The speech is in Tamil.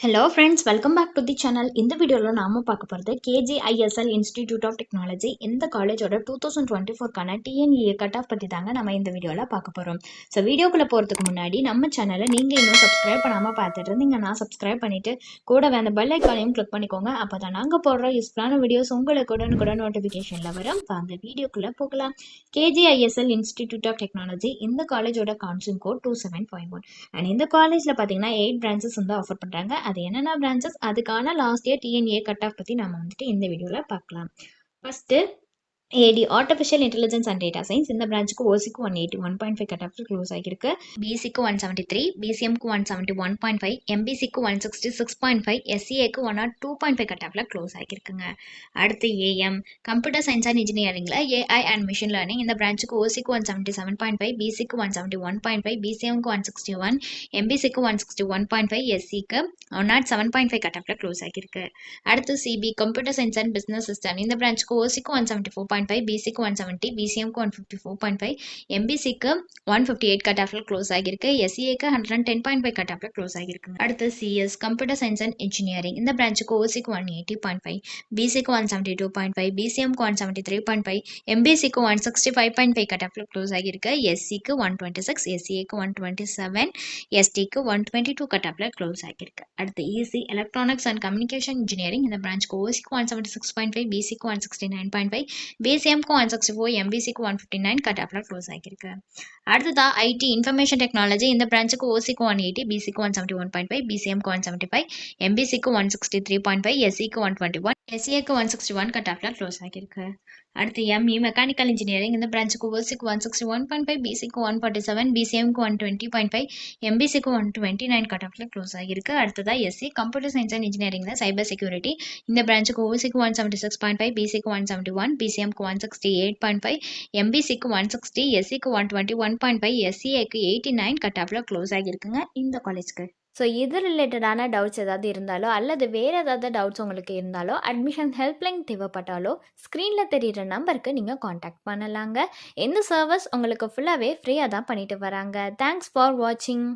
Hello friends, welcome back to the channel. இந்த வீடியோவில் நாம பார்க்க போகிறது கேஜிஐஎஸ்எல் இன்ஸ்டிடியூட் ஆஃப் டெக்னாலஜி இந்த காலேஜோட 2024க்கான டிஎன்இஏ கட் ஆஃப் பற்றி தாங்க நம்ம இந்த வீடியோவில் பார்க்க போகிறோம். ஸோ வீடியோக்குள்ளே போகிறதுக்கு முன்னாடி நம்ம சேனலை நீங்கள் இன்னும் சப்ஸ்கிரைப் பண்ணாமல் பார்த்துட்டு இருந்தீங்கன்னா சப்ஸ்கிரைப் பண்ணிவிட்டு கூடவே அந்த பெல் ஐக்கானையும் கிளிக் பண்ணிக்கோங்க. அப்போ தான் நாங்கள் போடுற யூஸ்ஃபுல்லான வீடியோஸ் உங்களுக்கு உடனுக்குடன் நோட்டிஃபிகேஷனில் வரும். வாங்க வீடியோக்குள்ளே போகலாம். கேஜிஐஎஸ்எல் இன்ஸ்டிடியூட் ஆஃப் டெக்னாலஜி இந்த காலேஜோட கவுன்சிலிங் கோட் 27.1 அண்ட் இந்த காலேஜில் பார்த்தீங்கன்னா 8 பிரான்ச்சஸ் வந்து ஆஃபர் பண்ணுறாங்க. அது என்னென்ன பிரான்ச்சஸ், அதுக்கான last year TNEA cut off பற்றி நம்ம வந்துட்டு இந்த வீடியோவில் பார்க்கலாம். First AD artificial intelligence and data science இந்த பிரான்ச்சுக்கு ஓசிக்கு 181.5 கட் ஆஃப் க்ளோஸ் ஆகிருக்கு. பிசிக்கு 173, பிசிஎம்க்கு 171.5, எம்பிசிக்கு 166.5, எஸ்சிஏக்கு 102.5 கட் ஆஃப்ல க்ளோஸ் ஆகிருக்குங்க. அடுத்து ஏஎம் கம்ப்யூட்டர் சயின்ஸ் அண்ட் இன்ஜினியரிங்ல ஏஐ அண்ட் மிஷின் லேர்னிங் இந்த பிரான்ச்சுக்கு ஓசிக்கு 177.5, பிசிக்கு 171.5, பிசிஎம்க்கு 161, எம்பிசிக்கு 161.5, எஸ்சிக்கு 107.5 கட் ஆஃப்ல க்ளோஸ் ஆகிருக்கு. அடுத்து CB computer science and business system இந்த பிரான்ச்சுக்கு ஓசிக்கு 174.5, பிசிக்கு 170, பிசிஎம்க்கு 154.5, எம்பிசிக்கு 158 கட் ஆஃப்ல க்ளோஸ் ஆகிருக்கு. எஸ்சிஏக்கு 110.5 கட் ஆஃப்ல க்ளோஸ் ஆகிருக்கு. அடுத்து CS computer science and engineering இந்த பிரான்ச்சுக்கு ஓசிக்கு 180.5, பிசிக்கு 172.5, பிசிஎம்க்கு 173.5, எம்பிசிக்கு 165.5 கட் ஆஃப்ல க்ளோஸ் ஆகிருக்கு. எஸ்சிக்கு 126, எஸ்சிஏக்கு 127, எஸ்டிக்கு 122 கட் ஆஃப்ல க்ளோஸ் ஆகிருக்கு. அடுத்து EC electronics and communication engineering இந்த பிரான்ச்சுக்கு ஓசிக்கு 176.5, பிசிக்கு 169.5, பிசிஎம்க்கு 164, எம்பிசிக்கு 159 கட் ஆஃப்ல க்ளோஸ் ஆகிருக்கு. அடுத்ததா ஐடி இன்ஃபர்மேஷன் டெக்னாலஜி இந்த பிரான்ச்சுக்கு ஓசிக்கு 180, பிசிக்கு 171.5, பிசிஎம்க்கு 175, எம்பிசிக்கு 163.5, எஸ்சிக்கு 121, எஸ்சிஏக்கு 161 கட் ஆஃப்ல க்ளோஸ் ஆகிருக்கு. அடுத்து எம்இ மெக்கானிக்கல் இன்ஜினியரிங் இந்த பிரான்ச்சுக்கு ஓசிக்கு 161.5, பிசிக்கு 147, பிசிஎம்க்கு 120.5, எம்பிசிக்கு 129 கட் ஆஃப்ல க்ளோஸ் ஆகிருக்கு. அடுத்ததா எஸ்சி கம்ப்யூட்டர் சயின்ஸ் அண்ட் இன்ஜினியரிங்ல சைபர் செக்யூரிட்டி இந்த பிரான்ச்சுக்கு ஓசிக்கு 176.5, பிசிக்கு 171, பிசிஎம்க்கு 168.5, எம்பிசிக்கு 160, எஸ்சிக்கு 121.5, எஸ்சிஏக்கு 89 கட் ஆஃப்ல க்ளோஸ் ஆகிருக்குங்க இந்த காலேஜ்க்கு. ஸோ இது ரிலேட்டடான டவுட்ஸ் ஏதாவது இருந்தாலோ அல்லது வேறு ஏதாவது டவுட்ஸ் உங்களுக்கு இருந்தாலோ அட்மிஷன் ஹெல்ப்லைன் தேவைப்பட்டாலோ ஸ்க்ரீனில் தெரிகிற நம்பருக்கு நீங்கள் காண்டாக்ட் பண்ணலாங்க. இந்த சர்வீஸ் உங்களுக்கு ஃபுல்லாகவே ஃப்ரீயாக தான் பண்ணிட்டு வராங்க. தேங்க்ஸ் ஃபார் வாட்சிங்.